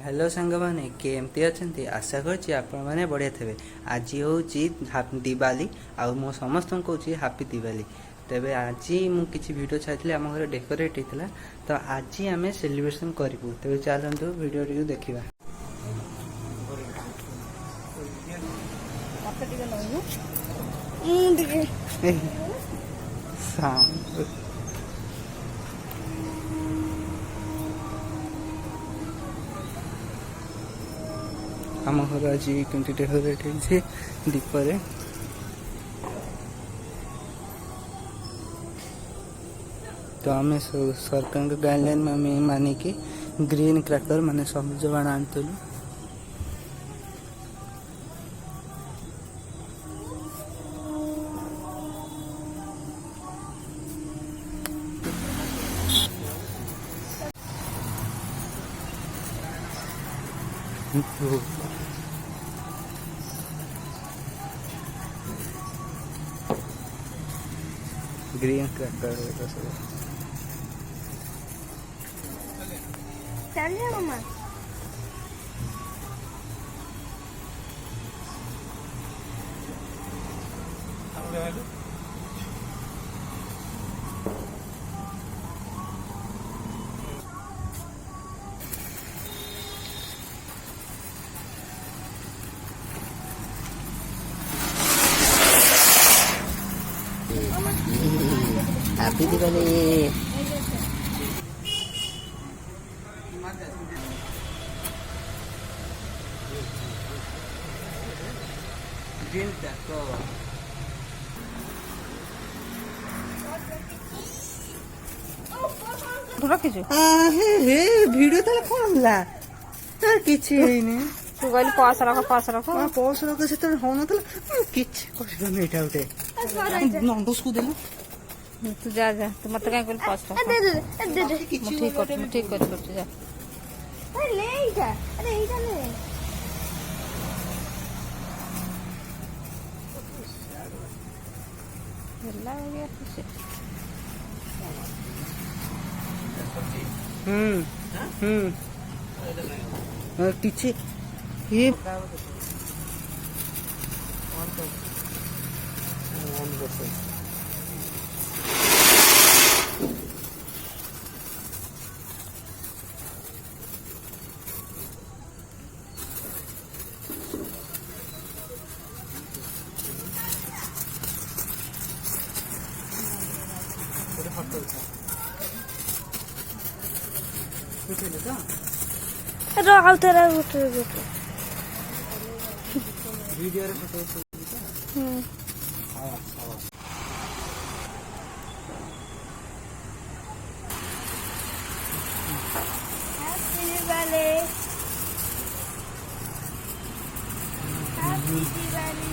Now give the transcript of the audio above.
Hello सांग मैंने केमती अच्छा आशा करछि आपण मैंने बढ़िया थे। आज हूँ दिवाली आ मो समस्त कौच हापी दिवाली। तेबे आज मुझे वीडियो छाड़ी आम घर डेकोरेट होता तो आज आम सेलिब्रेशन करूँ। तेज चलतु वीडियो टी देखा। आम घर आज कमी डेकोरेट हो दीपरे तो आम सरकार गाइडलाइन में मानिकी ग्रीन क्रैकर माने सबुज बाण आनतलु। ग्रीन क्रैकर चल मम्मा हैप्पी दिवाली। ग्रीन क्रैकर रखिଛୁ भिडियो तो कौन ला किछि हेइनी। तू कहली पास रख पौष रख से होना किछि कहबे एटा उठे नंदोस को देलु। तू जा जा तू मत कहीं कहली पास रख दे ठीक कर जा अरे ले इटा अरे इटा ले ಎಲ್ಲ ಹೋಗಿ ಖುಷಿ किछि ये राव तेरा उठ वीडियो रे photo happy Diwali happy Diwali